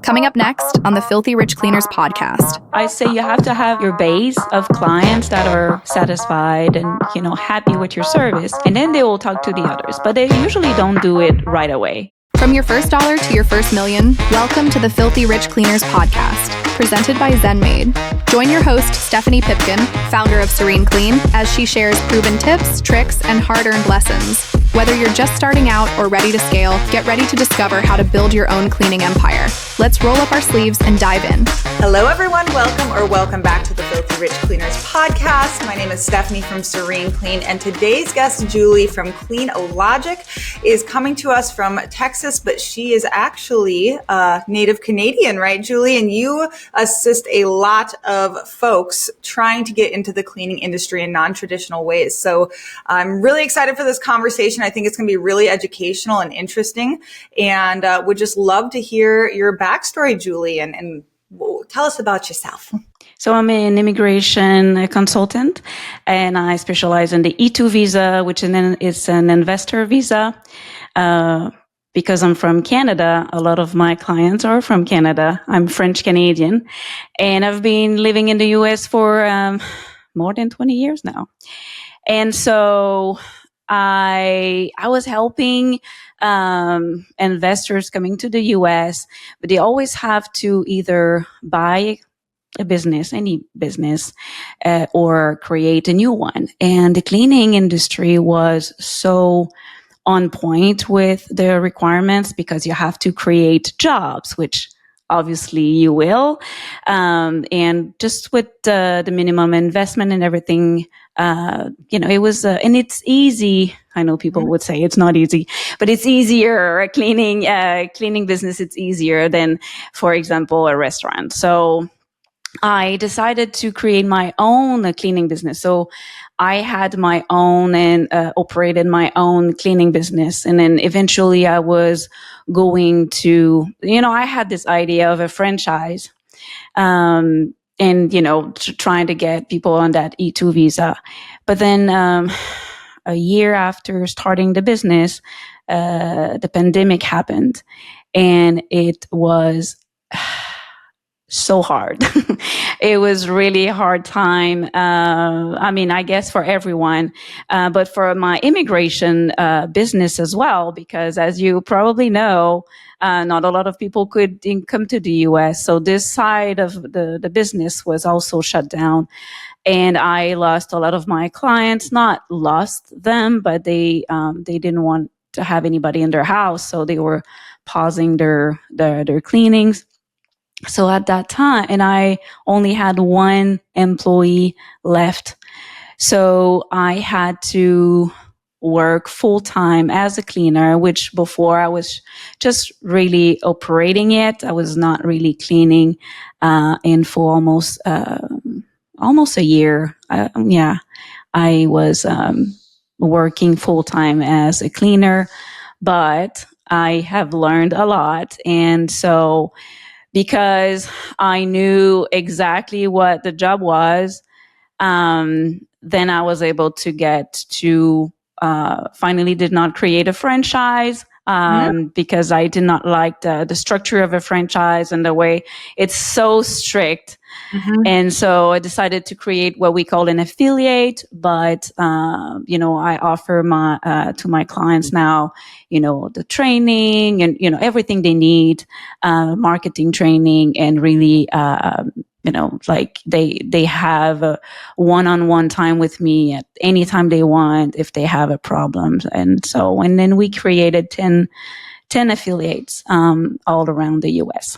Coming up next on the Filthy Rich Cleaners podcast. I say you have to have your base of clients that are satisfied and, happy with your service. And then they will talk to the others. But they usually don't do it right away. From your first dollar to your first million, welcome to the Filthy Rich Cleaners podcast, presented by ZenMade. Join your host, Stephanie Pipkin, founder of Serene Clean, as she shares proven tips, tricks, and hard-earned lessons. Whether you're just starting out or ready to scale, get ready to discover how to build your own cleaning empire. Let's roll up our sleeves and dive in. Hello, everyone. Welcome back to the Filthy Rich Cleaners podcast. My name is Stephanie from Serene Clean, and today's guest, Julie from Cleanologic, is coming to us from Texas, but she is actually native Canadian, right, Julie? And you assist a lot of folks trying to get into the cleaning industry in non-traditional ways. So I'm really excited for this conversation. I think it's going to be really educational and interesting, and would just love to hear your backstory, Julie, and tell us about yourself. So I'm an immigration consultant, and I specialize in the E2 visa, which is an investor visa. Because I'm from Canada, a lot of my clients are from Canada. I'm French Canadian, and I've been living in the US for more than 20 years now. And so I was helping investors coming to the US, but they always have to either buy a business, any business, or create a new one. And the cleaning industry was so on point with the requirements because you have to create jobs, which obviously you will. And just with the minimum investment and everything, it was, and it's easy. I know people would say it's not easy, but it's easier. A cleaning business, it's easier than, for example, a restaurant. So I decided to create my own cleaning business. So I had my own and operated my own cleaning business. And then eventually I was going to, I had this idea of a franchise, and, trying to get people on that E2 visa. But then a year after starting the business, the pandemic happened, and it was so hard. It was really a hard time. I guess for everyone, but for my immigration business as well, because as you probably know, not a lot of people could come to the US. So this side of the business was also shut down. And I lost a lot of my clients, not lost them, but they didn't want to have anybody in their house. So they were pausing their cleanings. So at that time, and I only had one employee left. So I had to work full time as a cleaner, which before I was just really operating it. I was not really cleaning, and for almost a year. I was working full time as a cleaner, but I have learned a lot. And so because I knew exactly what the job was, then I was able to get to, finally did not create a franchise, because I did not like the structure of a franchise and the way it's so strict. And so I decided to create what we call an affiliate, but, I offer to my clients now, the training and, everything they need, marketing training, and really, they have a one-on-one time with me at any time they want if they have a problem. And then we created 10 affiliates, all around the US.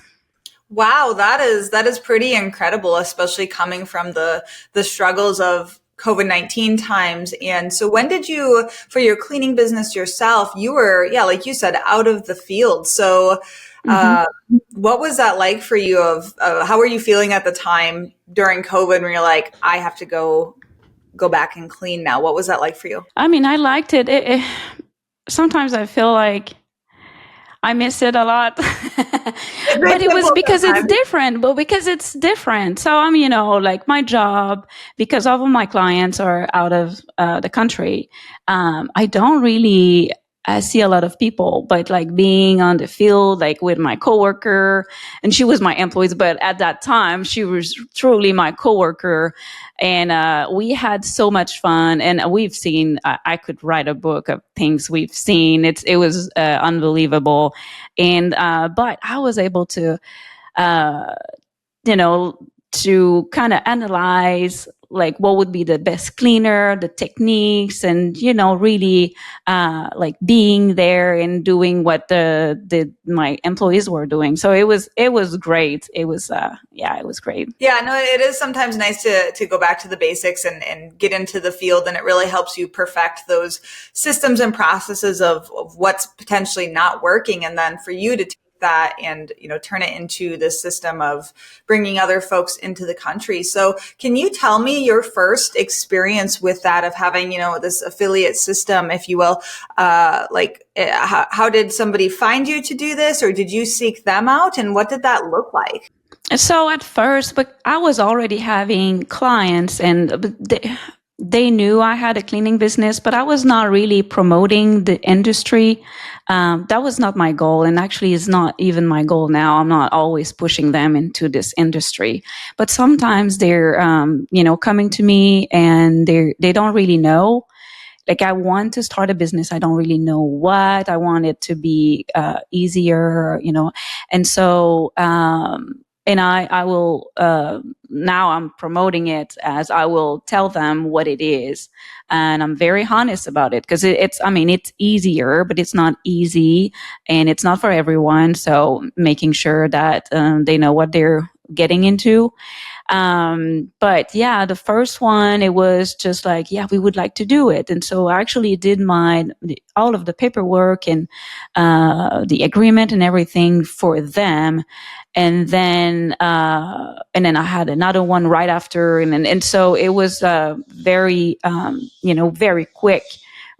Wow, that is pretty incredible, especially coming from the struggles of COVID-19 times. And so when did you, for your cleaning business yourself, you were, like you said, out of the field. So what was that like for you? How were you feeling at the time during COVID when you're like, I have to go back and clean now? What was that like for you? I liked it. Sometimes I feel like I miss it a lot, but it was because it's different. So like my job, because all of my clients are out of the country, I don't really I see a lot of people, but like being on the field, like with my coworker, and she was my employee, but at that time she was truly my coworker, and we had so much fun. And we've seen, I could write a book of things we've seen. It was unbelievable, and but I was able to, uh, you know, to kind of analyze like what would be the best cleaner, the techniques, and really like being there and doing what the my employees were doing. So it was great. It was it was great. Yeah, no, it is sometimes nice to go back to the basics and get into the field, and it really helps you perfect those systems and processes of what's potentially not working, and then for you to take that and turn it into the system of bringing other folks into the country. So can you tell me your first experience with that, of having this affiliate system, if you will? How did somebody find you to do this, or did you seek them out, and what did that look like? So at first, but I was already having clients, and they knew I had a cleaning business, but I was not really promoting the industry. That was not my goal, and actually is not even my goal now. I'm not always pushing them into this industry, but sometimes they're, coming to me and they don't really know. Like, I want to start a business. I don't really know what. I want it to be easier, and so. And I will, now I'm promoting it as I will tell them what it is. And I'm very honest about it, because it's easier, but it's not easy, and it's not for everyone. So making sure that they know what they're getting into. But yeah, the first one, it was just like, yeah, we would like to do it. And so I actually did all of the paperwork and the agreement and everything for them. And then I had another one right after. And so it was very, very quick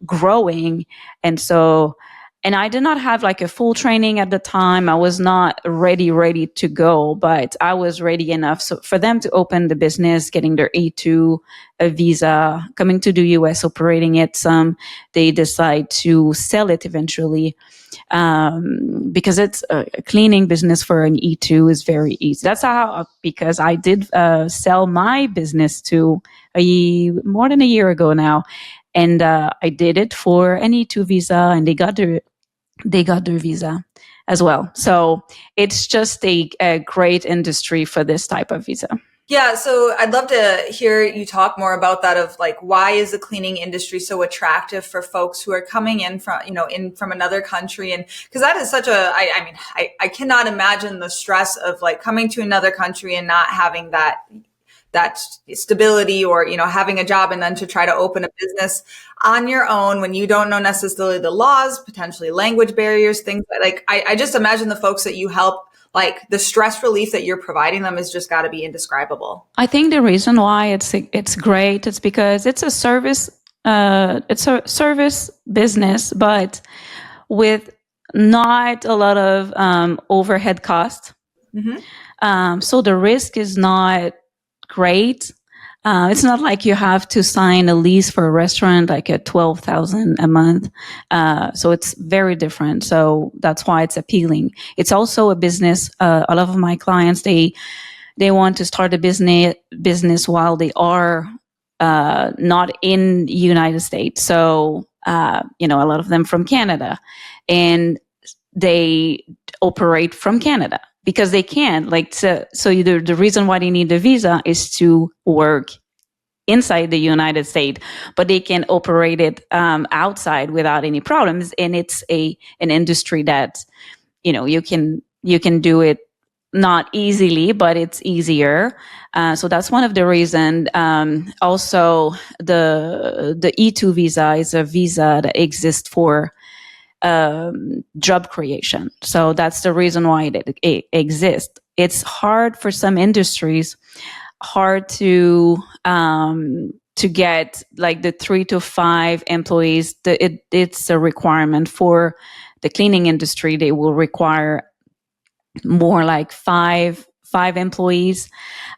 growing. And so, and I did not have like a full training at the time. I was not ready to go, but I was ready enough. So for them to open the business, getting their A2 visa, coming to the US, operating it they decide to sell it eventually. Because it's a cleaning business for an E2 is very easy. That's because I did sell my business to more than a year ago now. And I did it for an E2 visa, and they got their visa as well. So it's just a great industry for this type of visa. Yeah, so I'd love to hear you talk more about that, of like, why is the cleaning industry so attractive for folks who are coming in from another country? And because that is such I cannot imagine the stress of like coming to another country and not having that stability, or having a job, and then to try to open a business on your own when you don't know necessarily the laws, potentially language barriers, things like I just imagine the folks that you help, like the stress relief that you're providing them is just got to be indescribable. I think the reason why it's great is because it's a service business, but with not a lot of overhead costs. Mm-hmm. So the risk is not great. It's not like you have to sign a lease for a restaurant like at $12,000 a month. So it's very different. So that's why it's appealing. It's also a business. A lot of my clients, they want to start a business while they are not in the United States. So a lot of them from Canada, and they operate from Canada. Because they can, the reason why they need the visa is to work inside the United States, but they can operate it outside without any problems. And it's an industry that, you can do it not easily, but it's easier. So that's one of the reasons. Also, the E2 visa is a visa that exists for job creation. So that's the reason why it exists. It's hard for some industries, hard to get like the 3 to 5 employees. It's a requirement for the cleaning industry. They will require more like five 5 employees.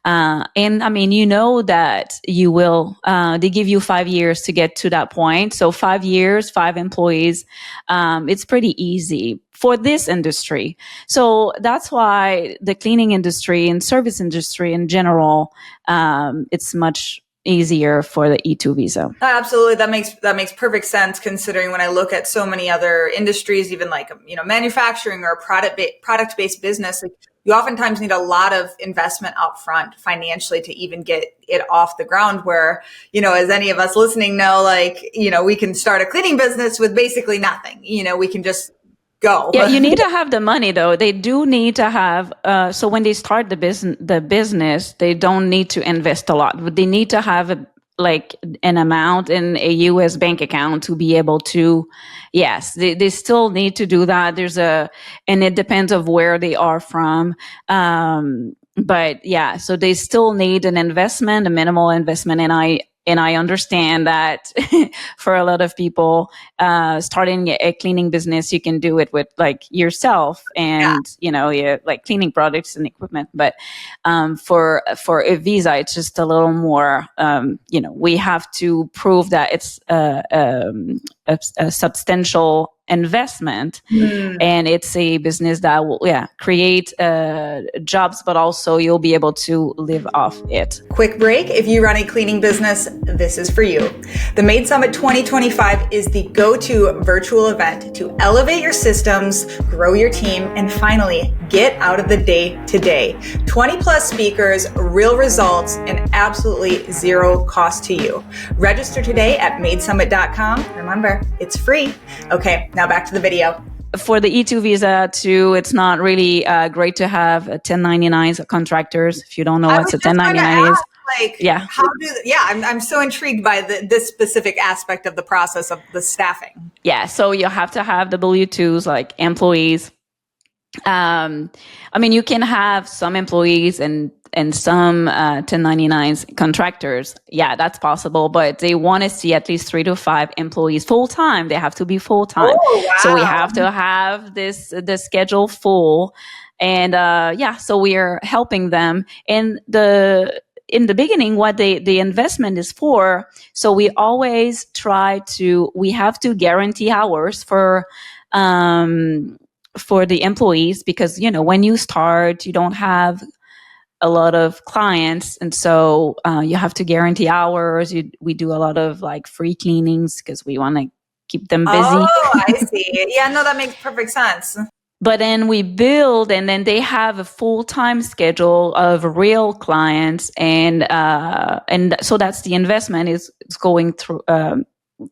And I mean, you know that you will, they give you 5 years to get to that point. So 5 years, 5 employees, it's pretty easy for this industry. So that's why the cleaning industry and service industry in general, it's much easier for the E2 visa. Absolutely. That makes perfect sense, considering when I look at so many other industries, even like, manufacturing or product-based business, like you oftentimes need a lot of investment upfront financially to even get it off the ground, where, as any of us listening know, like, we can start a cleaning business with basically nothing. We can just go. Yeah, you need to have the money though. They do need to have, so when they start the business, they don't need to invest a lot, but they need to have an amount in a US bank account to be able to, yes, they still need to do that. And it depends of where they are from. But yeah, so they still need an investment, a minimal investment. And I understand that for a lot of people, starting a cleaning business, you can do it with like yourself and, like cleaning products and equipment. But for a visa, it's just a little more, we have to prove that it's a substantial investment, and it's a business that will create jobs, but also you'll be able to live off it. Quick break. If you run a cleaning business, this is for you. The Made Summit 2025 is the go-to virtual event to elevate your systems, grow your team, and finally get out of the day-to-day. 20 plus speakers, real results, and absolutely zero cost to you. Register today at madesummit.com. Remember, it's free. Okay, now back to the video. For the E2 visa too, it's not really great to have 1099s contractors. If you don't know what a 1099 is. I'm so intrigued by this specific aspect of the process of the staffing. Yeah, so you have to have W-2s, like employees. You can have some employees and some 1099s contractors. Yeah, that's possible, but they want to see at least 3 to 5 employees full time. They have to be full time. Oh, wow. So we have to have the schedule full, and so we are helping them. And in the beginning, what the investment is for. So we always we have to guarantee hours for the employees, because when you start, you don't have a lot of clients, and so you have to guarantee hours. We do a lot of like free cleanings because we want to keep them busy. Oh, I see. Yeah, no, that makes perfect sense. But then we build, and then they have a full-time schedule of real clients, and so that's the investment is going through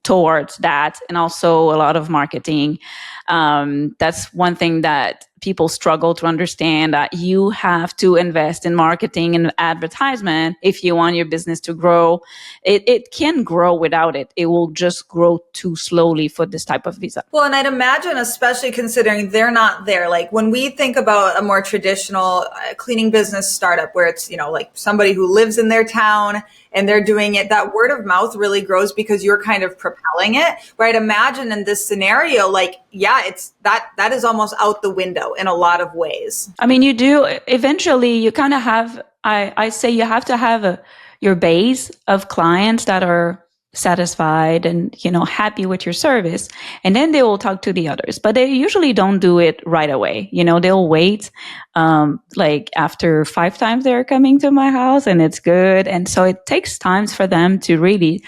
towards that, and also a lot of marketing. That's one thing that people struggle to understand, that you have to invest in marketing and advertisement if you want your business to grow. It can grow without it. It will just grow too slowly for this type of visa. Well, and I'd imagine, especially considering they're not there, like when we think about a more traditional cleaning business startup where it's, like somebody who lives in their town and they're doing it, that word of mouth really grows because you're kind of propelling it. Right? Imagine in this scenario, it's that is almost out the window in a lot of ways. You do eventually, you kind of have, I say you have to have your base of clients that are satisfied and, happy with your service. And then they will talk to the others, but they usually don't do it right away. They'll wait, after 5 times they're coming to my house and it's good. And so it takes time for them to really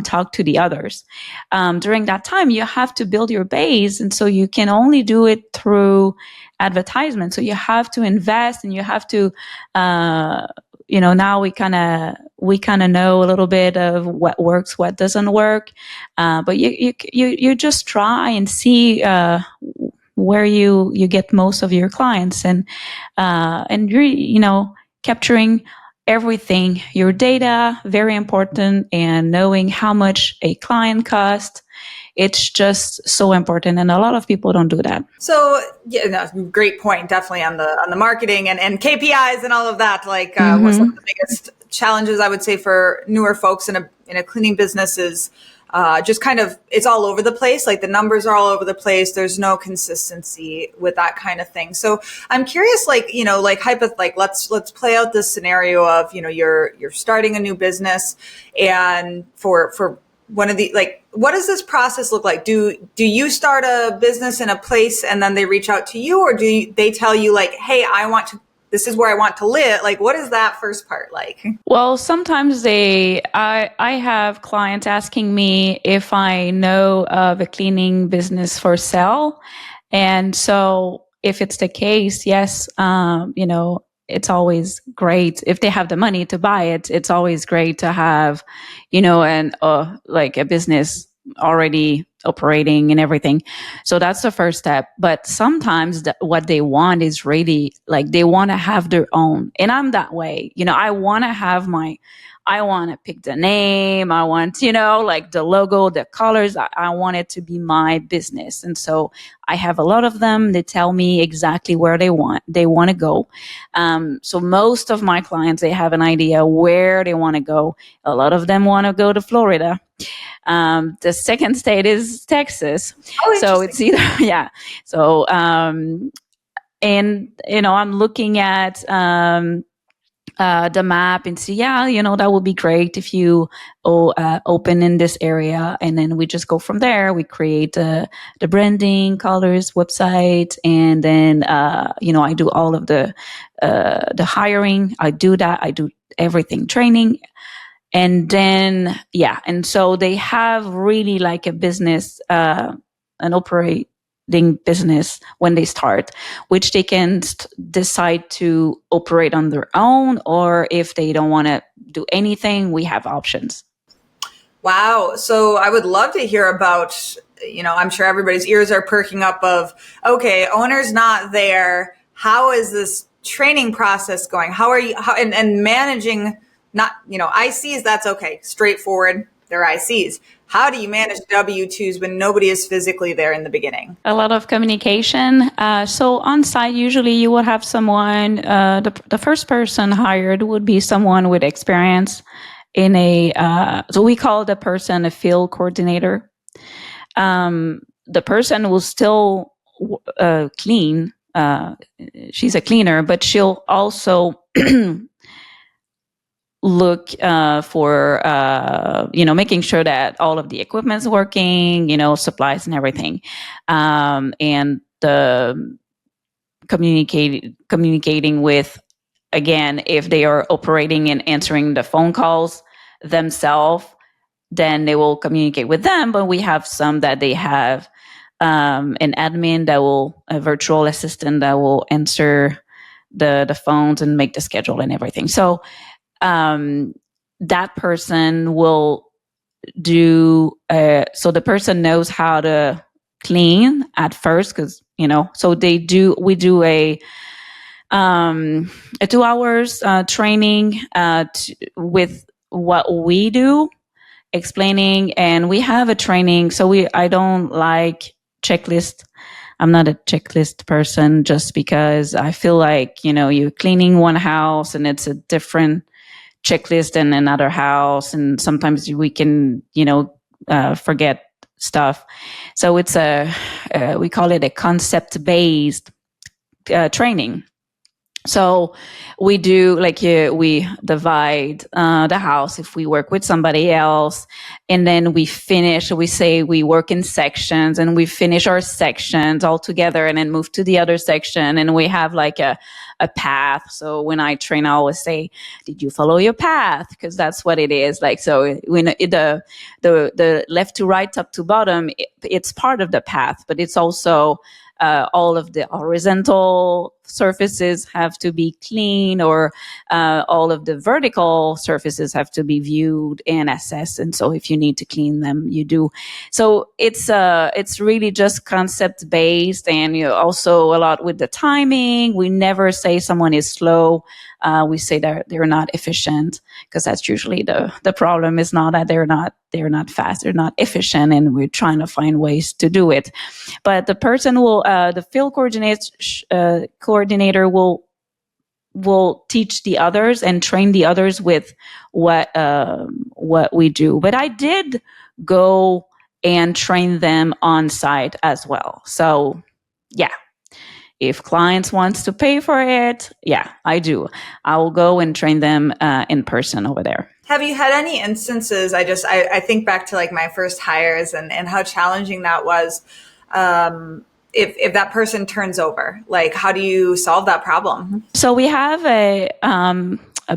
talk to the others. During that time, you have to build your base. And so you can only do it through advertisement. So you have to invest, and you have to, now we kind of know a little bit of what works, what doesn't work. But you just try and see where you get most of your clients, and capturing everything, your data, very important, and knowing how much a client costs. It's just so important, and a lot of people don't do that. So, great point. Definitely on the marketing and KPIs and all of that. What's one of the biggest challenges I would say for newer folks in a cleaning business is just kind of, it's all over the place. Like the numbers are all over the place. There's no consistency with that kind of thing. So I'm curious, like, let's play out this scenario of, you're starting a new business, and for one of the, like, what does this process look like? Do you start a business in a place and then they reach out to you, or they tell you like, hey, this is where I want to live? Like, what is that first part like? Well, sometimes I have clients asking me if I know of a cleaning business for sale. And so if it's the case, yes, it's always great if they have the money to buy it. It's always great to have, like a business already operating and everything. So that's the first step. But sometimes what they want is really like they want to have their own. And I'm that way. I want to pick the name. I want, like the logo, the colors. I want it to be my business. And so I have a lot of them. They tell me exactly where they want to go. So most of my clients, they have an idea where they want to go. A lot of them want to go to Florida. The second state is Texas. Oh, so it's either, yeah. So, I'm looking at, the map and see, that would be great if you open in this area. And then we just go from there. We create the branding, colors, website. And then, I do all of the hiring. I do that. I do everything, training. And then, and so they have really like a business, an operating business when they start, which they can decide to operate on their own, or if they don't want to do anything, we have options. Wow. So I would love to hear about, I'm sure everybody's ears are perking up of, okay, owner's not there. How is this training process going? How are you, and managing not, ICs, that's okay. Straightforward. They're ICs. How do you manage W-2s when nobody is physically there in the beginning? A lot of communication. So on site, usually you will have someone, the first person hired would be someone with experience in so we call the person a field coordinator. The person will still clean. She's a cleaner, but she'll also look for making sure that all of the equipment's working, supplies and everything, and the communicating with, again, if they are operating and answering the phone calls themselves, then they will communicate with them. But we have some that they have an admin a virtual assistant that will answer the phones and make the schedule and everything. So that person will do, so the person knows how to clean at first, because, so we do a 2 hours training with what we do, explaining, and we have a training. So I don't like checklist. I'm not a checklist person, just because I feel like, you're cleaning one house and it's a different checklist in another house, and sometimes we can forget stuff. So it's we call it a concept based training. So we do we divide the house if we work with somebody else, and then we say we work in sections, and we finish our sections all together and then move to the other section, and we have like a path. So when I train, I always say, did you follow your path? Because that's what it is. Like, so when the left to right, top to bottom, it's part of the path, but it's also all of the horizontal surfaces have to be clean, or all of the vertical surfaces have to be viewed and assessed. And so if you need to clean them, you do. So it's really just concept based, and also a lot with the timing. We never say someone is slow. We say that they're not efficient, because that's usually the problem. Is not that they're not fast, they're not efficient, and we're trying to find ways to do it. But the person will, the field coordinator will will teach the others and train the others with what we do. But I did go and train them on site as well. So yeah, if clients wants to pay for it, yeah, I do. I will go and train them in person over there. Have you had any instances? I think back to like my first hires and how challenging that was. If that person turns over, like how do you solve that problem? So we have a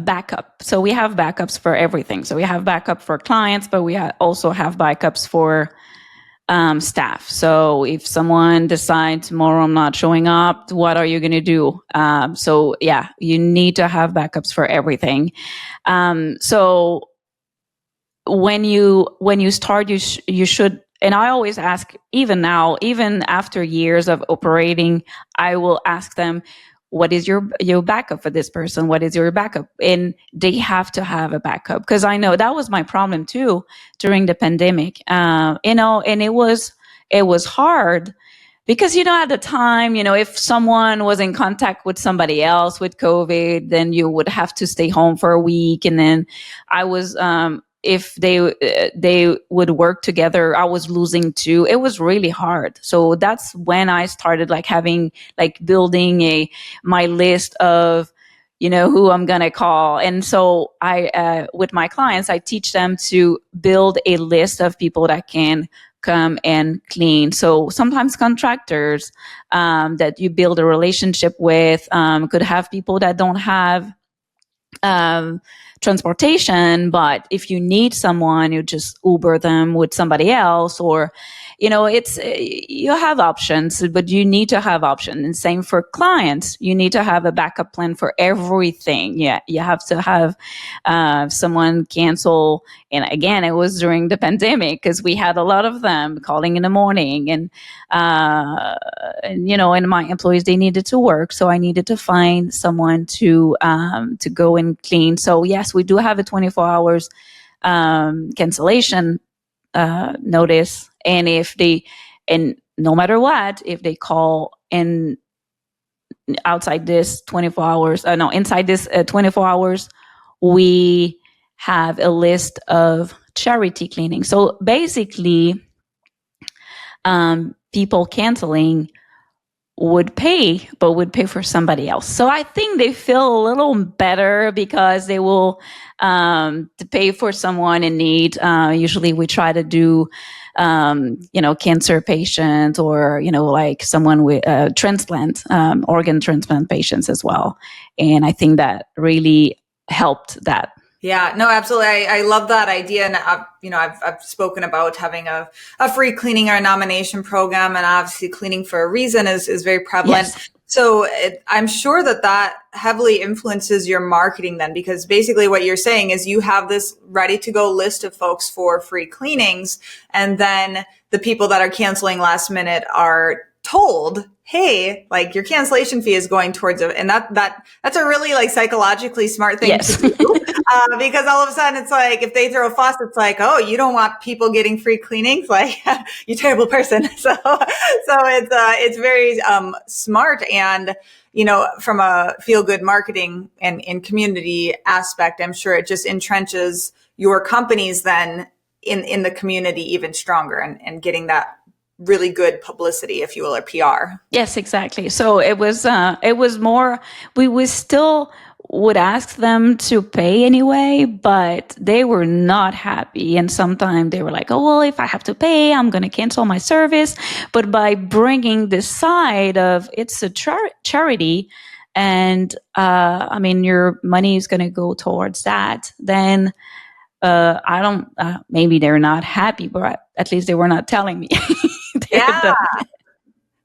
backup. So we have backups for everything. So we have backup for clients, but we also have backups for staff. So if someone decides tomorrow I'm not showing up, what are you going to do? So yeah, you need to have backups for everything. So when you start, you should. And I always ask, even now, even after years of operating, I will ask them, what is your backup for this person? What is your backup? And they have to have a backup, because I know that was my problem too during the pandemic. And it was hard because, at the time, if someone was in contact with somebody else with COVID, then you would have to stay home for a week. And then I was, if they would work together, I was losing too. It was really hard. So that's when I started building my list of, who I'm going to call. And so I, with my clients, I teach them to build a list of people that can come and clean. So sometimes contractors that you build a relationship with could have people that don't have transportation, but if you need someone, you just Uber them with somebody else, or it's you have options, but you need to have options. And same for clients, you need to have a backup plan for everything. Yeah, you have to have someone cancel. And again, it was during the pandemic because we had a lot of them calling in the morning, and and my employees, they needed to work, so I needed to find someone to go and clean. So yes, we do have a 24 hours cancellation notice. And no matter what, if they call in inside this 24 hours, we have a list of charity cleaning. So basically, people canceling would pay for somebody else. So I think they feel a little better because they will to pay for someone in need. Usually we try to do cancer patients, or like someone with transplant, organ transplant patients as well. And I think that really helped that. Yeah, no, absolutely. I love that idea. And I've spoken about having a free cleaning or nomination program, and obviously cleaning for a reason is very prevalent. Yes. So I'm sure that heavily influences your marketing then, because basically what you're saying is you have this ready to go list of folks for free cleanings. And then the people that are canceling last minute are told, hey, like your cancellation fee is going towards it. And that's a really like psychologically smart thing to do. Because all of a sudden it's like, if they throw a fuss, it's like, oh, you don't want people getting free cleanings? Like, you terrible person. So it's very, smart. And, from a feel good marketing and community aspect, I'm sure it just entrenches your companies then in the community even stronger, and getting that really good publicity, if you will, or PR. Yes, exactly. So it was more, we still would ask them to pay anyway, but they were not happy. And sometimes they were like, oh, well, if I have to pay, I'm going to cancel my service. But by bringing this side of it's a charity, and your money is going to go towards that, then maybe they're not happy, but at least they were not telling me. Yeah.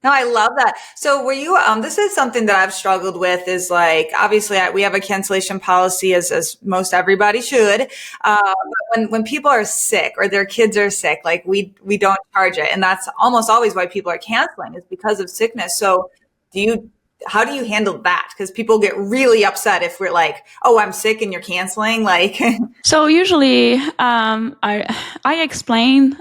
No, I love that. So were you, this is something that I've struggled with, is like, obviously we have a cancellation policy as most everybody should. But when people are sick or their kids are sick, like we don't charge it. And that's almost always why people are canceling, is because of sickness. So do you how do you handle that? Because people get really upset if we're like, oh, I'm sick and you're canceling. Like, So usually, I explain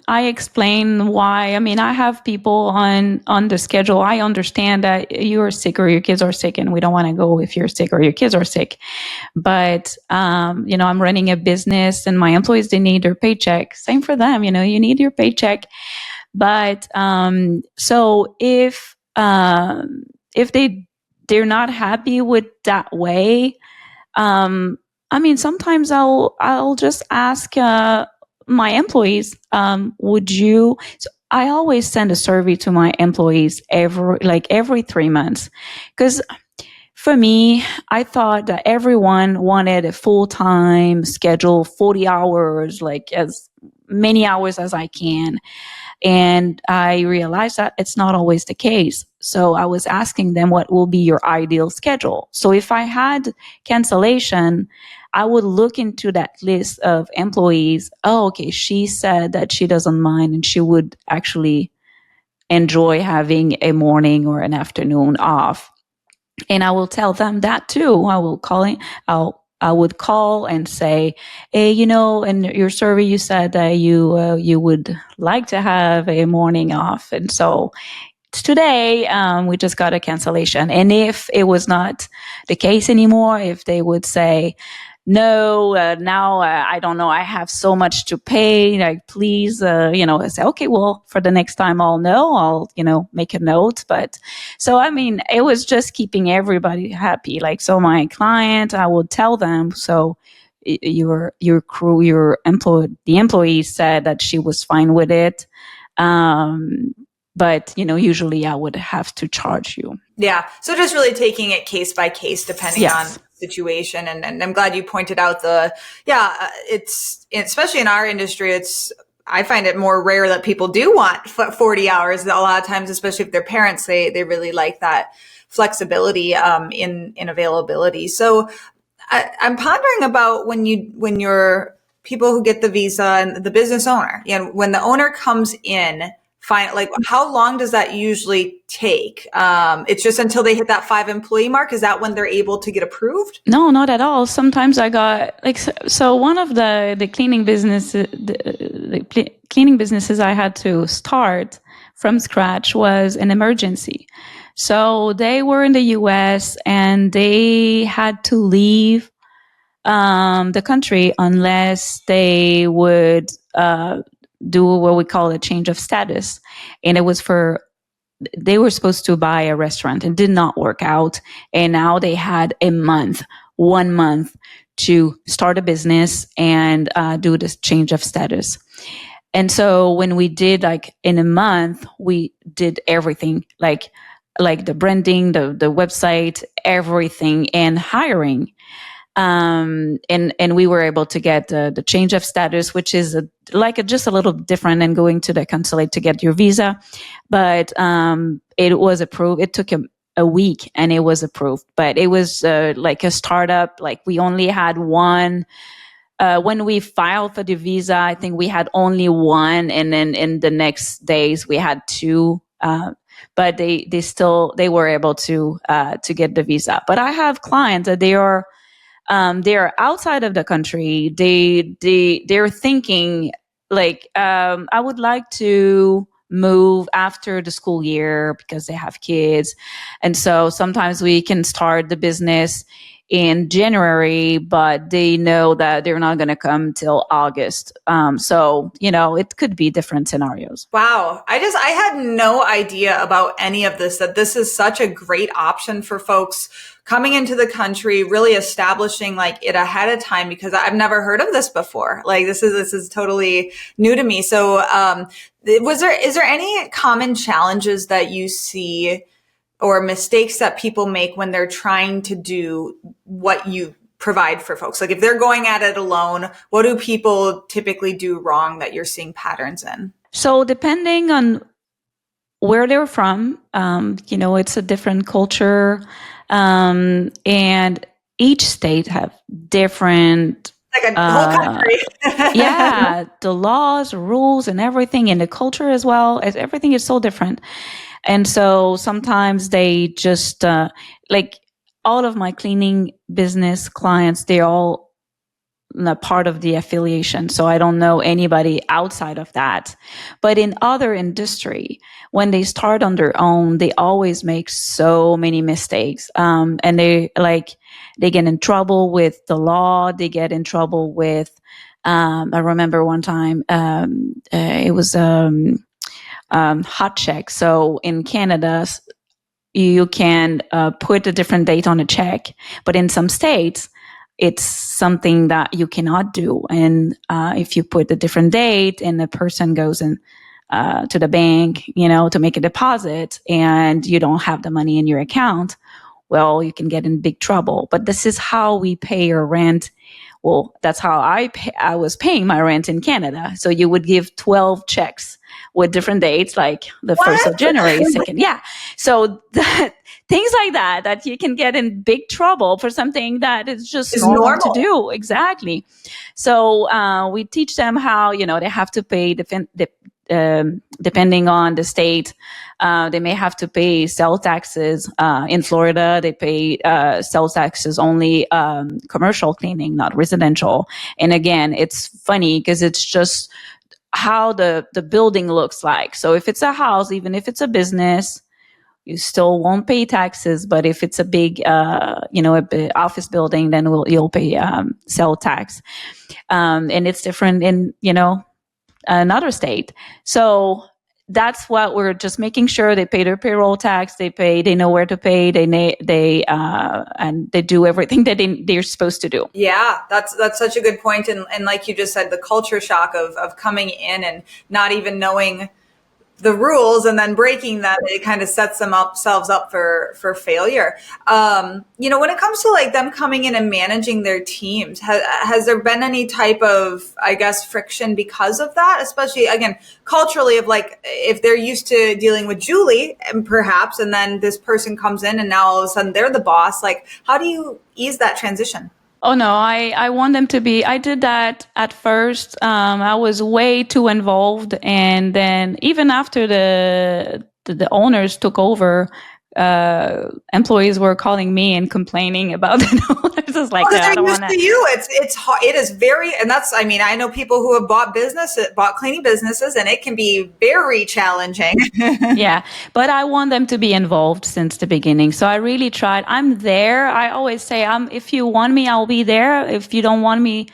why. I mean, I have people on the schedule. I understand that you're sick or your kids are sick, and we don't want to go if you're sick or your kids are sick. But I'm running a business, and my employees, they need their paycheck. Same for them. You need your paycheck. But so if they're not happy with that way, I mean, sometimes I'll just ask my employees, would you? So I always send a survey to my employees every 3 months, because for me, I thought that everyone wanted a full-time schedule, 40 hours, like as many hours as I can. And I realized that it's not always the case. So I was asking them, what will be your ideal schedule? So if I had cancellation, I would look into that list of employees. Oh, okay, she said that she doesn't mind and she would actually enjoy having a morning or an afternoon off. And I will tell them that too. I would call and say, hey, in your survey, you said that you would like to have a morning off. And so today, we just got a cancellation. And if it was not the case anymore, if they would say, no, now I don't know, I have so much to pay, like, please, I say, okay, well, for the next time I'll make a note. But so, I mean, it was just keeping everybody happy. Like, so my client, I would tell them, so your crew, the employee said that she was fine with it. But, usually I would have to charge you. Yeah. So just really taking it case by case, depending on situation. And I'm glad you pointed out it's, especially in our industry, I find it more rare that people do want 40 hours. A lot of times, especially if they're parents, they really like that flexibility, in availability. So I'm pondering about when you're people who get the visa and the business owner, when the owner comes in, how long does that usually take? It's just until they hit that 5 employee mark. Is that when they're able to get approved? No, not at all. Sometimes I got so one of the cleaning businesses, the cleaning businesses I had to start from scratch was an emergency. So they were in the US and they had to leave the country unless they would do what we call a change of status. And it was they were supposed to buy a restaurant. It did not work out. And now they had 1 month to start a business and do this change of status. And so when we did, like, in a month, we did everything, like the branding, the website, everything, and hiring. And we were able to get the change of status, which is just a little different than going to the consulate to get your visa. But it was approved. It took a week and it was approved. But it was like a startup. Like, we only had one. When we filed for the visa, I think we had only one. And then in the next days, we had two. But they were able to get the visa. But I have clients that they're outside of the country. They're thinking, like, I would like to move after the school year because they have kids. And so sometimes we can start the business in January, but they know that they're not going to come till August. So, it could be different scenarios. Wow. I had no idea about any of this, that this is such a great option for folks coming into the country, really establishing it ahead of time, because I've never heard of this before. Like, this is totally new to me. So, is there any common challenges that you see or mistakes that people make when they're trying to do what you provide for folks? Like, if they're going at it alone, what do people typically do wrong that you're seeing patterns in? So depending on where they're from, it's a different culture. And each state have different, like a whole country. the laws, rules, and everything, and the culture as well. As everything is so different. And so sometimes they just, like all of my cleaning business clients, they're all a part of the affiliation. So I don't know anybody outside of that. But in other industry, when they start on their own, they always make so many mistakes. And they get in trouble with the law. They get in trouble with, I remember one time, it was, hot check. So in Canada, you can put a different date on a check, but in some states, it's something that you cannot do. And if you put a different date and the person goes in to the bank, to make a deposit and you don't have the money in your account, well, you can get in big trouble. But this is how we pay our rent. Well, that's how I was paying my rent in Canada. So you would give 12 checks with different dates, like the 1st of January, 2nd. Yeah. So things like that you can get in big trouble for something that is just normal to do. Exactly. So we teach them how, they have to pay depending on the state. They may have to pay sales taxes. In Florida, they pay sales taxes only commercial cleaning, not residential. And again, it's funny because it's just how the building looks like. So if it's a house, even if it's a business, you still won't pay taxes. But if it's a big, office building, then you'll pay sales tax. And it's different in, another state. So that's what we're just making sure they pay their payroll tax. They know where to pay. And they do everything that they're supposed to do. Yeah, that's such a good point. And like you just said, the culture shock of coming in and not even knowing the rules and then breaking them, it kind of sets themselves up for failure. When it comes to like them coming in and managing their teams, has there been any type of, I guess, friction because of that? Especially again, culturally, of like, if they're used to dealing with Julie and perhaps, and then this person comes in and now all of a sudden they're the boss, like, how do you ease that transition? Oh, no, I want them to be. I did that at first. I was way too involved. And then even after the owners took over, employees were calling me and complaining about the owners. It's like, I don't want to. It's hard. It is very, and that's, I know people who have bought cleaning businesses, and it can be very challenging. Yeah, but I want them to be involved since the beginning. So I really tried. I'm there. I always say, if you want me, I'll be there. If you don't want me,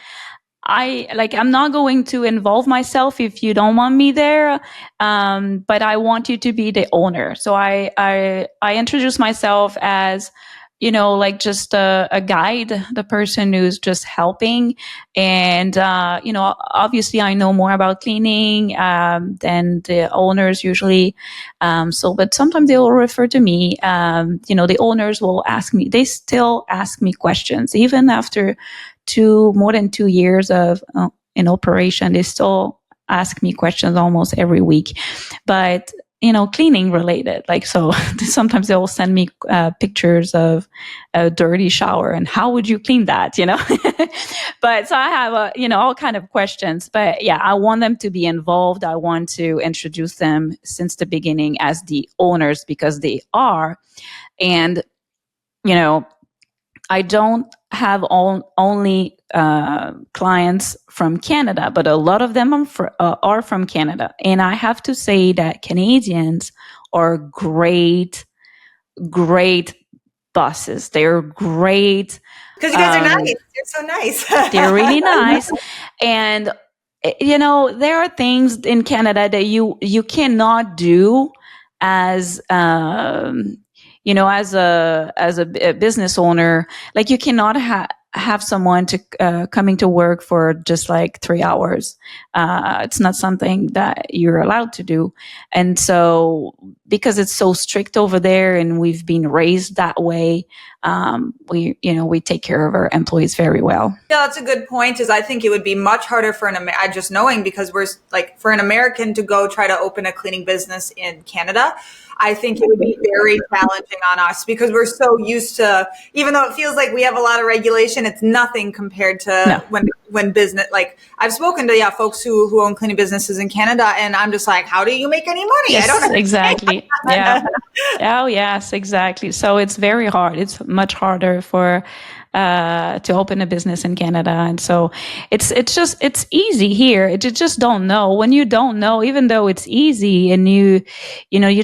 I'm not going to involve myself if you don't want me there. But I want you to be the owner. So I introduce myself as, just a guide, the person who's just helping. And, obviously I know more about cleaning, than the owners usually. But sometimes they will refer to me. The owners will they still ask me questions, even after more than 2 years of in operation. They still ask me questions almost every week, but cleaning related. So sometimes they will send me pictures of a dirty shower and how would you clean that? But so I have all kind of questions. But yeah, I want them to be involved. I want to introduce them since the beginning as the owners, because they are. And I don't have only clients from Canada, but a lot of them are from Canada. And I have to say that Canadians are great bosses. They're great. Because you guys are nice. You're so nice. They're really nice. And, there are things in Canada that you cannot do as, as a business owner. Like, you cannot have someone coming to work for just like 3 hours. It's not something that you're allowed to do. And so, because it's so strict over there and we've been raised that way, we take care of our employees very well. Yeah, that's a good point. Is I think it would be much harder for just knowing, because we're like, for an American to go try to open a cleaning business in Canada, I think it would be very challenging on us, because we're so used to, even though it feels like we have a lot of regulation, it's nothing compared to when when business, like I've spoken to folks who own cleaning businesses in Canada, and I'm just like, how do you make any money? Yes, I don't understand. exactly. Yeah. Oh, yes, exactly. So it's very hard. It's much harder for to open a business in Canada, and so it's easy here. You just don't know. When you don't know, even though it's easy, and you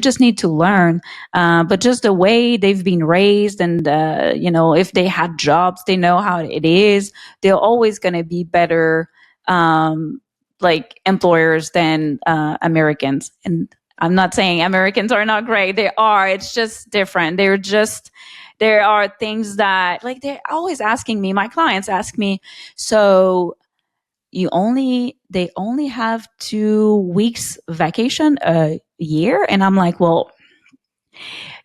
just need to learn. But just the way they've been raised, and if they had jobs, they know how it is. They're always going to be better. Like employers than Americans. And I'm not saying Americans are not great. They are. It's just different. There are things that, like, they're always asking me, my clients ask me, so they only have 2 weeks vacation a year? And I'm like, well,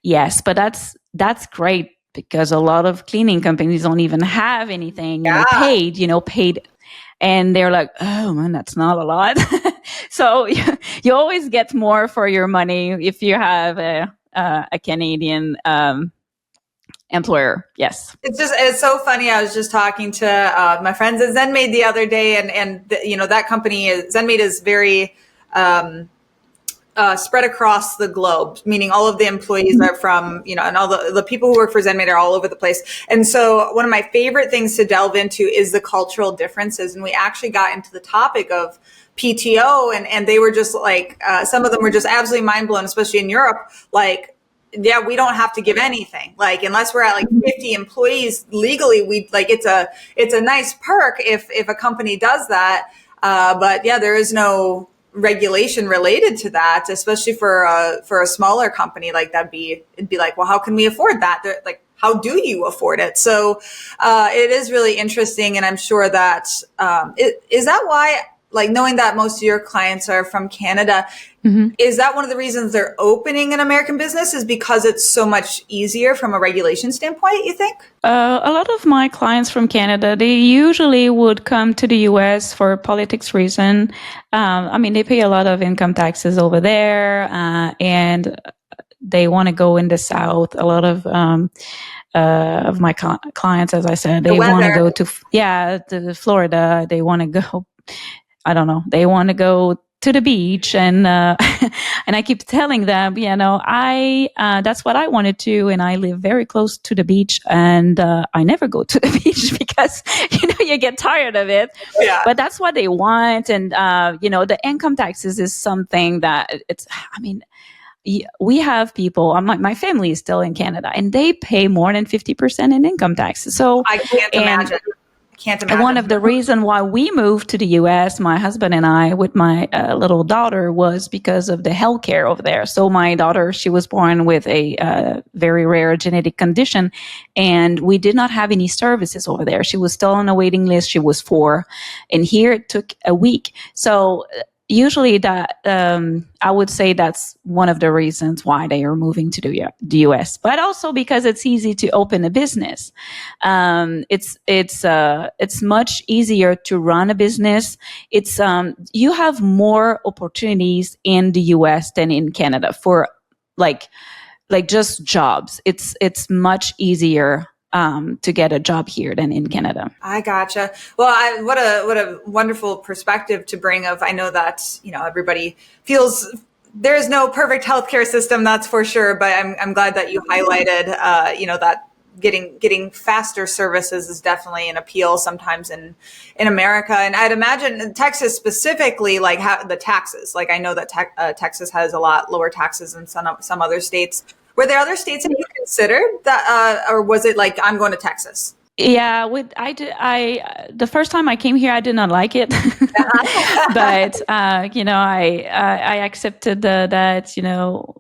yes, but that's great, because a lot of cleaning companies don't even have anything, paid. And they're like, oh man, that's not a lot. So you always get more for your money if you have a Canadian employer. Yes. It's so funny. I was just talking to my friends at ZenMade the other day, and that company ZenMade is very spread across the globe, meaning all of the employees are from, and all the people who work for ZenMade are all over the place. And so one of my favorite things to delve into is the cultural differences. And we actually got into the topic of PTO, and they were just like, some of them were just absolutely mind blown, especially in Europe. Like, yeah, we don't have to give anything. Like, unless we're at like 50 employees legally, it's a nice perk if a company does that. But yeah, there is no regulation related to that, especially for a smaller company. Like it'd be like, well, how can we afford that? Like, how do you afford it? So it is really interesting, and I'm sure that is that why, like, knowing that most of your clients are from Canada, is that one of the reasons they're opening an American business, is because it's so much easier from a regulation standpoint, you think? A lot of my clients from Canada, they usually would come to the US for politics reason. They pay a lot of income taxes over there, and they want to go in the South. A lot of my clients, as I said, they want to go to Florida. They want to go, I don't know, they want to go to the beach, and and I keep telling them, that's what I wanted to, and I live very close to the beach, and I never go to the beach because you get tired of it. Yeah. But that's what they want, and the income taxes is something that we have people. My family is still in Canada, and they pay more than 50% in income taxes. So I can't imagine. And one of the reasons why we moved to the U.S., my husband and I, with my little daughter, was because of the healthcare over there. So my daughter, she was born with a very rare genetic condition, and we did not have any services over there. She was still on a waiting list. She was 4, and here it took a week. So usually that I would say that's one of the reasons why they are moving to the US, but also because it's easy to open a business. It's much easier to run a business. It's you have more opportunities in the US than in Canada for like just jobs. It's much easier to get a job here than in Canada. I gotcha. Well, what a wonderful perspective to bring of, I know that, everybody feels there is no perfect healthcare system, that's for sure. But I'm glad that you highlighted, that getting faster services is definitely an appeal sometimes in America. And I'd imagine Texas specifically, like how the taxes, like I know that Texas has a lot lower taxes than some other states. Were there other states that you considered that, or was it like, I'm going to Texas? Yeah, the first time I came here, I did not like it, but I accepted that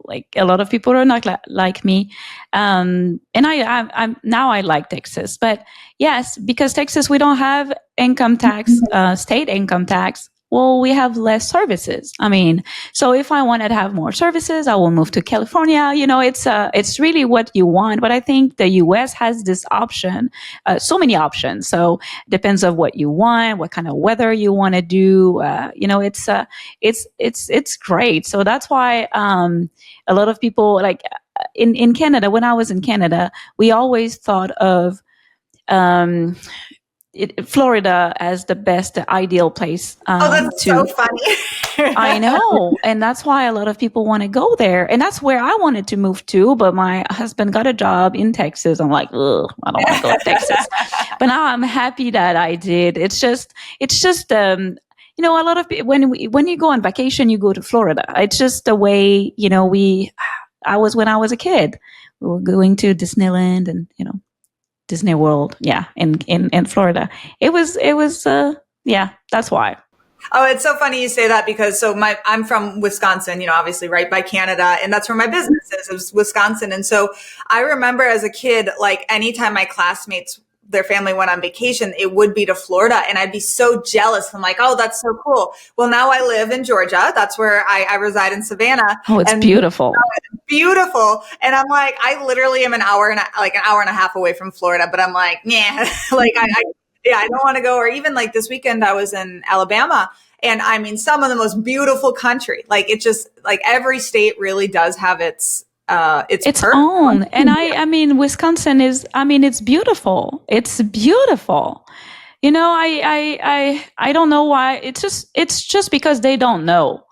like a lot of people are not like me, and I'm now I like Texas. But yes, because Texas, we don't have income tax, state income tax. Well, we have less services. So if I wanted to have more services, I will move to California. It's really what you want. But I think the U.S. has this option, so many options. So it depends on what you want, what kind of weather you want to do. It's great. So that's why a lot of people, like in Canada, when I was in Canada, we always thought of Florida as the best, ideal place that's to. so funny. I know. And that's why a lot of people want to go there. And that's where I wanted to move to. But my husband got a job in Texas. I'm like, ugh, I don't want to go to Texas. But now I'm happy that I did. It's just, a lot of people, when you go on vacation, you go to Florida. It's just the way, when I was a kid, we were going to Disneyland and, Disney World. Yeah. In Florida. It was, that's why. Oh, it's so funny you say that because I'm from Wisconsin, obviously right by Canada, and that's where my business is Wisconsin. And so I remember as a kid, like anytime my classmates, their family went on vacation, it would be to Florida, and I'd be so jealous. I'm like, oh, that's so cool. Well, now I live in Georgia. That's where I reside in Savannah. Oh, it's beautiful. It's beautiful. And I'm like, I literally am an hour and a half away from Florida, but I'm like, yeah, like I don't want to go. Or even like this weekend, I was in Alabama, and I mean, some of the most beautiful country. Like it's just like every state really does have its own. And I mean, Wisconsin is, it's beautiful. It's beautiful. I don't know why. It's just because they don't know.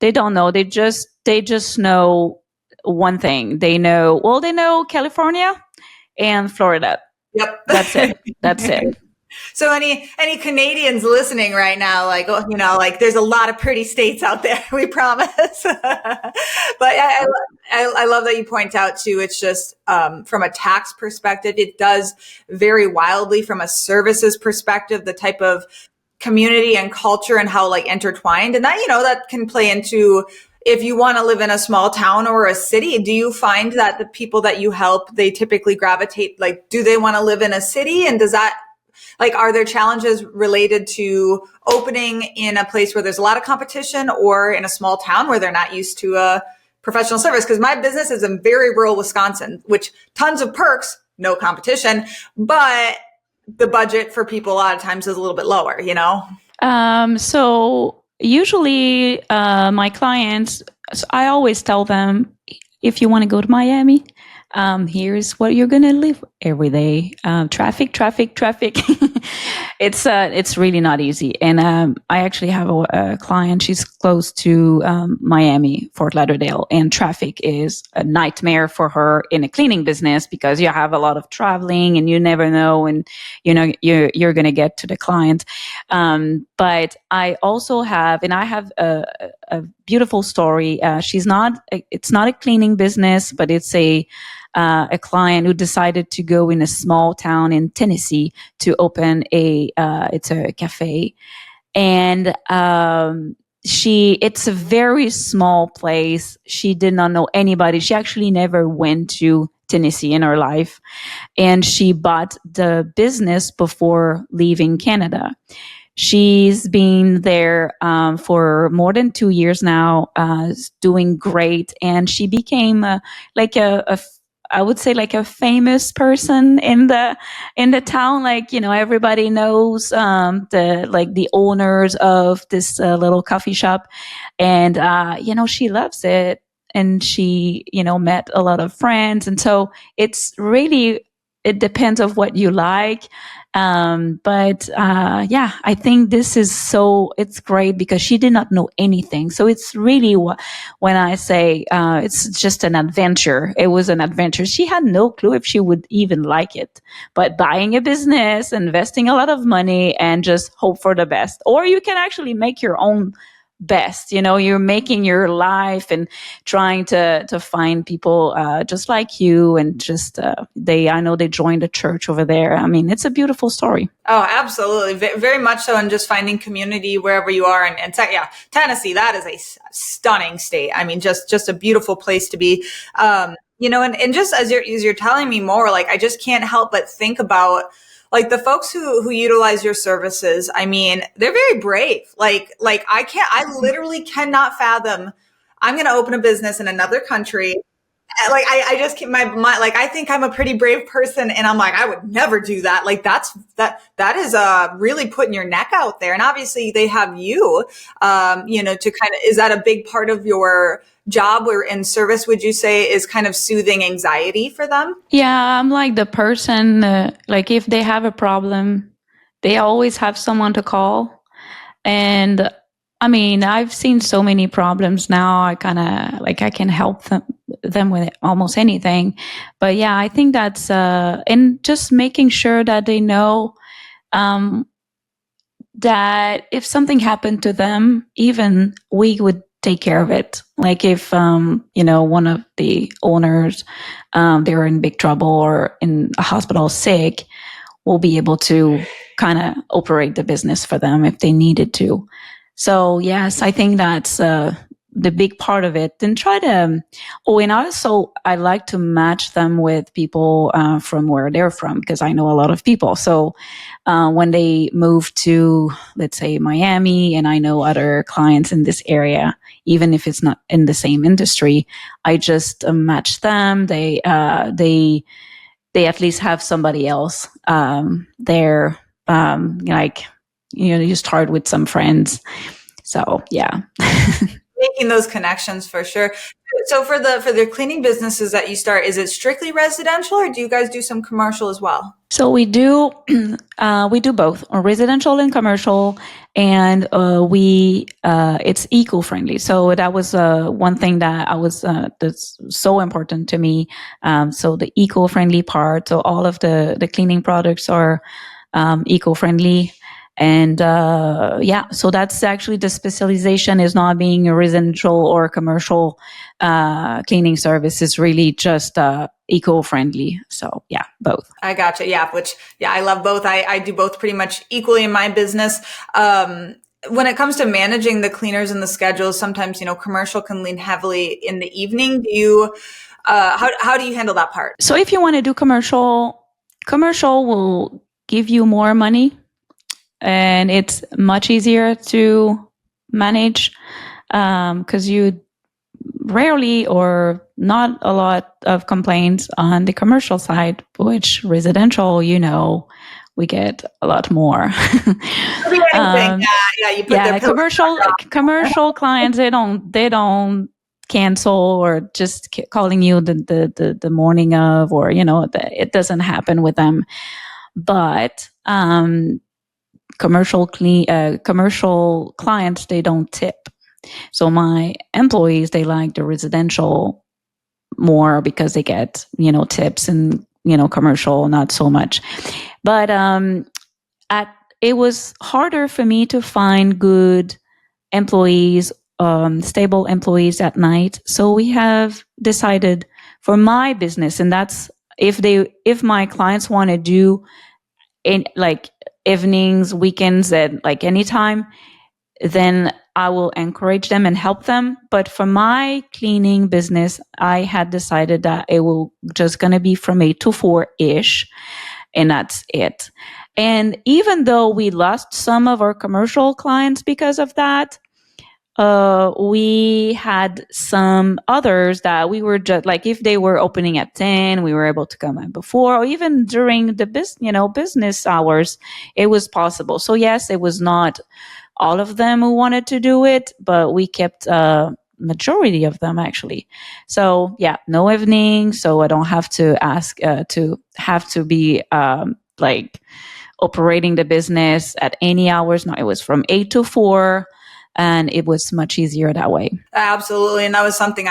They don't know. They just know one thing. They know California and Florida. Yep. That's it. So any Canadians listening right now, like, like there's a lot of pretty states out there, we promise. But I love that you point out too. It's just, from a tax perspective, it does vary wildly. From a services perspective, the type of community and culture and how like intertwined, and that, that can play into if you want to live in a small town or a city. Do you find that the people that you help, they typically gravitate, like, do they want to live in a city? And does that, like, are there challenges related to opening in a place where there's a lot of competition or in a small town where they're not used to a professional service? Because my business is in very rural Wisconsin, which tons of perks, no competition, but the budget for people a lot of times is a little bit lower, So usually my clients, I always tell them, if you want to go to Miami, here's what you're going to live every day. Traffic. It's really not easy. And I actually have a client, she's close to Miami, Fort Lauderdale, and traffic is a nightmare for her in a cleaning business because you have a lot of traveling and you never know, and you're going to get to the client. But I also have, and I have a beautiful story. It's not a cleaning business, but it's a client who decided to go in a small town in Tennessee to open it's a cafe. And it's a very small place. She did not know anybody. She actually never went to Tennessee in her life. And she bought the business before leaving Canada. She's been there for more than 2 years now, doing great. And she became I would say like a famous person in the town. Like, everybody knows the owners of this little coffee shop, and she loves it, and she met a lot of friends, and so it depends of what you like. But I think this is it's great because she did not know anything. So it's really when I say, it's just an adventure, it was an adventure. She had no clue if she would even like it, but buying a business, investing a lot of money, and just hope for the best. Or you can actually make your own best. You're making your life and trying to find people just like you, and just I know they joined a church over there. I mean, it's a beautiful story. Oh, absolutely. Very much so. And just finding community wherever you are. And Tennessee, that is a stunning state. I mean, just a beautiful place to be. And just as you're telling me more, like, I just can't help but think about like the folks who utilize your services. I mean, they're very brave. Like I literally cannot fathom I'm going to open a business in another country. Like I just keep my like, I think I'm a pretty brave person, and I'm like, I would never do that. Like that is really putting your neck out there. And obviously they have you, to kind of, is that a big part of your job or in service, would you say, is kind of soothing anxiety for them? Yeah, I'm like the person, like if they have a problem, they always have someone to call. And I mean, I've seen so many problems now. I kind of I can help them with almost anything. But yeah, I think that's and just making sure that they know that if something happened to them, even we would take care of it. Like if one of the owners they were in big trouble or in a hospital sick, we'll be able to kind of operate the business for them if they needed to. So yes, I think that's the big part of it. And try to, and also I like to match them with people from where they're from, because I know a lot of people. So when they move to, let's say, Miami, and I know other clients in this area, even if it's not in the same industry, I just match them. They at least have somebody else there. You start with some friends. So yeah. Making those connections for sure. So for the cleaning businesses that you start, is it strictly residential, or do you guys do some commercial as well? So we do both, residential and commercial, and it's eco-friendly. So that was one thing that that's so important to me. So the eco-friendly part. So all of the cleaning products are eco-friendly. And so that's actually the specialization, is not being a residential or commercial cleaning service. Is really just eco-friendly. So yeah, both. I gotcha. Yeah, I love both. I do both pretty much equally in my business. When it comes to managing the cleaners and the schedules, sometimes, commercial can lean heavily in the evening. Do you, how do you handle that part? So if you want to do commercial will give you more money, and it's much easier to manage because you rarely or not a lot of complaints on the commercial side, which residential, we get a lot more. Commercial clients, they don't cancel or just calling you the morning of, or it doesn't happen with them. But commercial clients, they don't tip. So my employees, they like the residential more because they get, tips, and, commercial, not so much. But it was harder for me to find good employees, stable employees at night. So we have decided for my business, and that's if my clients want to do in evenings, weekends, at anytime, then I will encourage them and help them. But for my cleaning business, I had decided that it will just going to be from 8 to 4-ish, and that's it. And even though we lost some of our commercial clients because of that, we had some others that we were just if they were opening at 10, we were able to come in before, or even during the business hours, it was possible. So yes, it was not all of them who wanted to do it, but we kept majority of them actually. So yeah, no evening, so I don't have to ask to be operating the business at any hours. No, it was from 8 to 4. And it was much easier that way. Absolutely. And that was something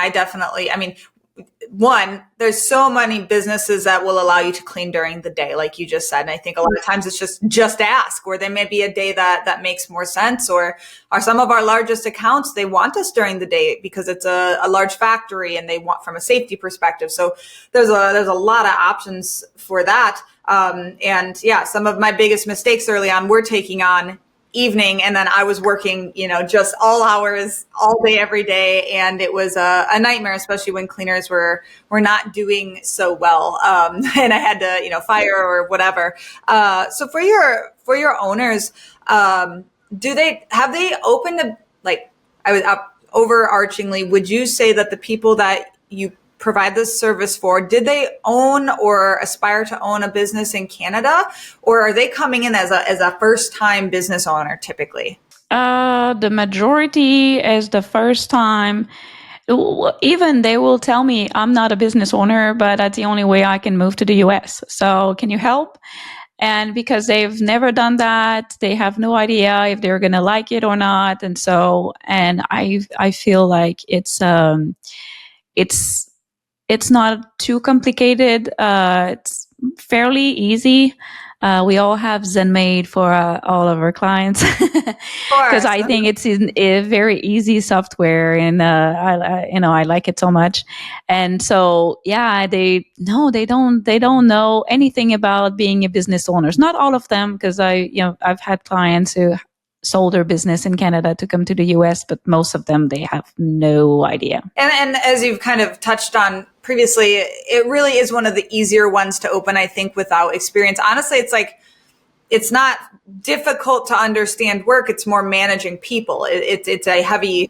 one, there's so many businesses that will allow you to clean during the day, like you just said. And I think a lot of times it's just ask, or there may be a day that makes more sense, or some of our largest accounts, they want us during the day because it's a large factory and they want from a safety perspective. So there's a lot of options for that. And yeah, some of my biggest mistakes early on were taking on evening, and then I was working, just all hours, all day, every day, and it was a nightmare, especially when cleaners were not doing so well, and I had to, fire or whatever. So for your owners, have they opened overarchingly, would you say that the people that you provide this service for, did they own or aspire to own a business in Canada, or are they coming in as a first-time business owner typically? The majority is the first time. Even they will tell me, I'm not a business owner, but that's the only way I can move to the US. So can you help? And because they've never done that, they have no idea if they're going to like it or not. And I feel like it's not too complicated. It's fairly easy. We all have ZenMaid for all of our clients because I think it's a very easy software, and I like it so much. And so they don't know anything about being a business owner. Not all of them, because I've had clients who sold their business in Canada to come to the US, but most of them, they have no idea. And as you've kind of touched on previously, it really is one of the easier ones to open, I think, without experience. Honestly, it's not difficult to understand work. It's more managing people. It's a heavy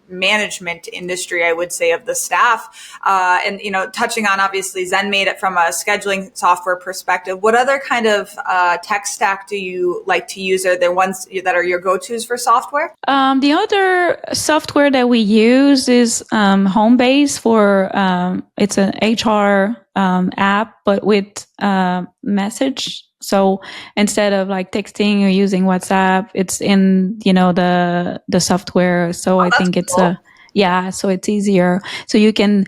management industry, I would say, of the staff. And, touching on obviously ZenMaid from a scheduling software perspective, what other kind of tech stack do you like to use? Are there ones that are your go-tos for software? The other software that we use is Homebase for, it's an HR app, but with message. So instead of like texting or using WhatsApp, it's in, the software. So I think it's cool. So it's easier. So you can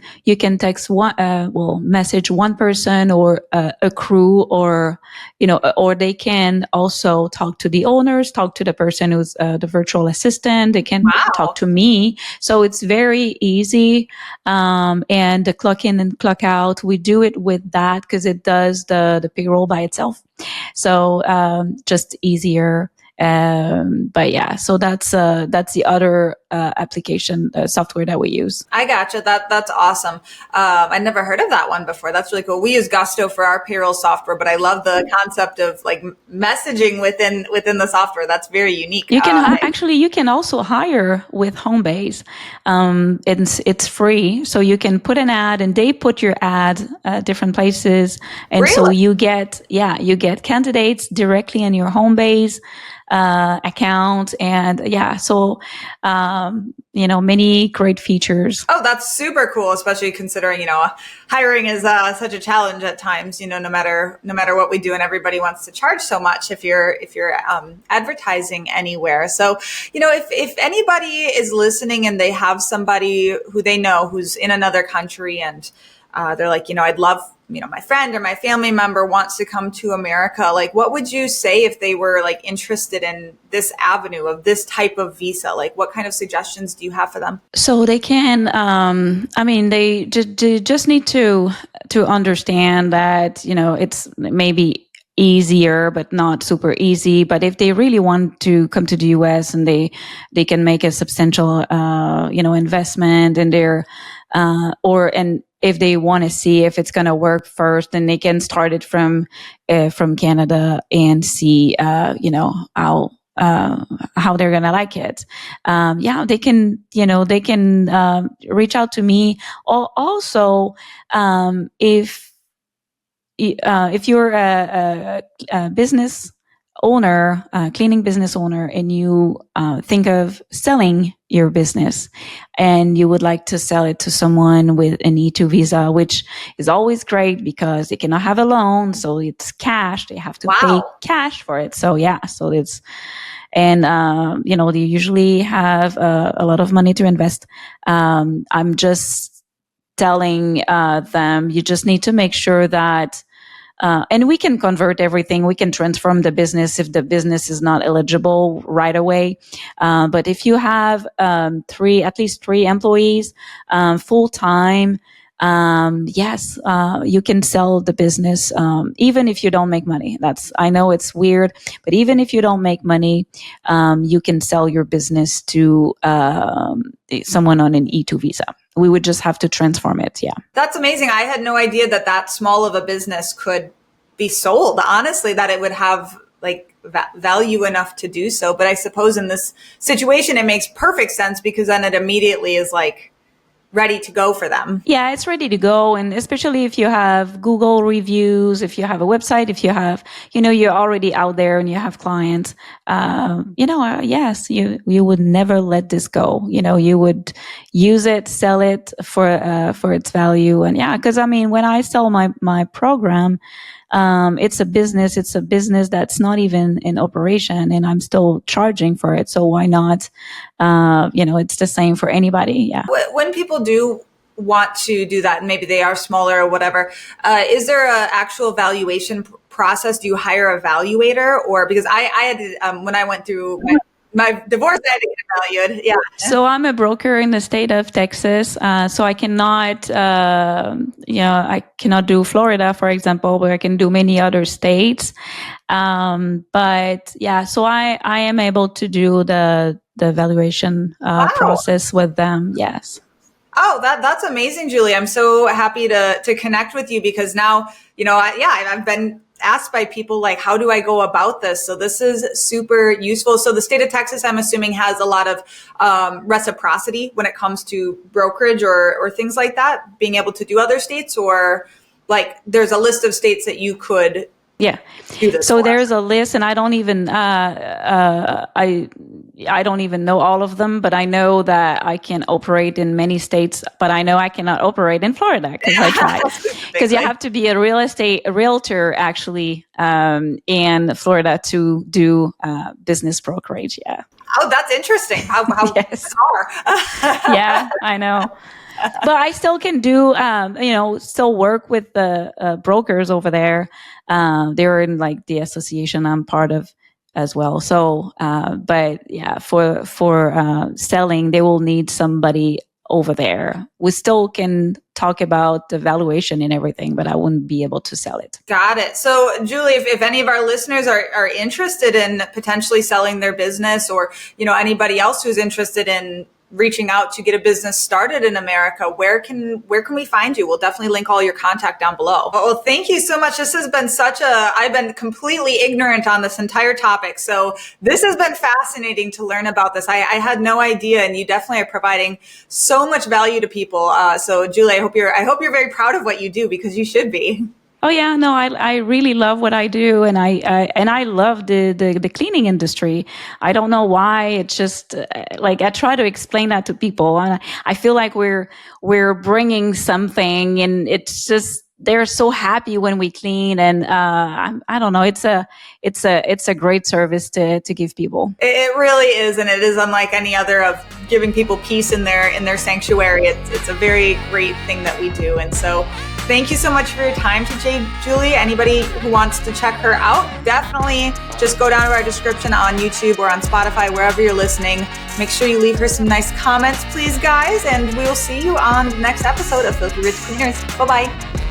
text message one person or a crew, or they can also talk to the owners, talk to the person who's the virtual assistant. They can talk to me. So it's very easy. And the clock in and clock out, we do it with that because it does the payroll by itself. So just easier. So that's the other application software that we use. I gotcha. That's awesome. I never heard of that one before. That's really cool. We use Gusto for our payroll software, but I love the concept of like messaging within the software. That's very unique. You can also hire with Homebase. It's free, so you can put an ad, and they put your ad at different places, and really? So you get candidates directly in your Homebase account, and many great features. Oh, that's super cool, especially considering hiring is such a challenge at times. No matter what we do, and everybody wants to charge so much if you're advertising anywhere. So if anybody is listening and they have somebody who they know who's in another country, and they're like, I'd love, my friend or my family member wants to come to America. Like, what would you say if they were like interested in this avenue of this type of visa? Like, what kind of suggestions do you have for them? So they can, they just need to understand that, it's maybe easier, but not super easy. But if they really want to come to the US, and they can make a substantial, investment in their, and if they want to see if it's going to work first, then they can start it from Canada and see, how they're going to like it. They can reach out to me. Also, if you're a business owner, cleaning business owner, and you think of selling your business, and you would like to sell it to someone with an E2 visa, which is always great because they cannot have a loan, so it's cash. They have to pay cash for it. So it's, and they usually have a lot of money to invest. I'm just telling them, you just need to make sure that. And we can convert everything. We can transform the business if the business is not eligible right away. But if you have at least three employees full time, you can sell the business even if you don't make money. I know it's weird, but even if you don't make money, you can sell your business to someone on an E2 visa. We would just have to transform it. Yeah. That's amazing. I had no idea that small of a business could be sold, honestly, that it would have like value enough to do so. But I suppose in this situation, it makes perfect sense because then it immediately is like ready to go for them. Yeah, it's ready to go. And especially if you have Google reviews, if you have a website, if you have, you're already out there and you have clients, yes, you would never let this go. You would use it, sell it for its value. And because when I sell my program, it's a business. It's a business that's not even in operation, and I'm still charging for it. So why not? It's the same for anybody. Yeah. When people do want to do that, and maybe they are smaller or whatever, is there an actual valuation process? Do you hire a valuator? Or because I had when I went through my divorce, I had to get valued. Yeah. So I'm a broker in the state of Texas. So I cannot, I cannot do Florida, for example, but I can do many other states. But yeah, so I am able to do the valuation process with them. Yes. Oh, that's amazing, Julie. I'm so happy to connect with you, because now, I've been asked by people like, how do I go about this? So this is super useful. So the state of Texas, I'm assuming, has a lot of reciprocity when it comes to brokerage or things like that, being able to do other states, or like there's a list of states that you could do this so for. There's a list, and I don't even I don't even know all of them, but I know that I can operate in many states, but I know I cannot operate in Florida because I tried. Because you have to be a realtor actually in Florida to do business brokerage. Yeah. Oh, that's interesting. How Yes. bizarre. Yeah, I know. But I still can do, still work with the brokers over there. They're in like the association I'm part of as well. So, but yeah, for selling, they will need somebody over there. We still can talk about the valuation and everything, but I wouldn't be able to sell it. Got it. So, Julie, if any of our listeners are interested in potentially selling their business, or anybody else who's interested in reaching out to get a business started in America, where can we find you? We'll definitely link all your contact down below. Well, thank you so much. This has been I've been completely ignorant on this entire topic. So this has been fascinating to learn about this. I had no idea, and you definitely are providing so much value to people. So Julie, I hope you're very proud of what you do, because you should be. Oh yeah, no, I really love what I do, and I love the cleaning industry. I don't know why. It's just like I try to explain that to people, and I feel like we're bringing something, and it's just they're so happy when we clean, and I don't know. It's a great service to give people. It really is, and it is unlike any other of giving people peace in their sanctuary. It's a very great thing that we do, and so. Thank you so much for your time today, Julie. Anybody who wants to check her out, definitely just go down to our description on YouTube or on Spotify, wherever you're listening. Make sure you leave her some nice comments, please, guys. And we will see you on the next episode of Filthy Rich Cleaners. Bye-bye.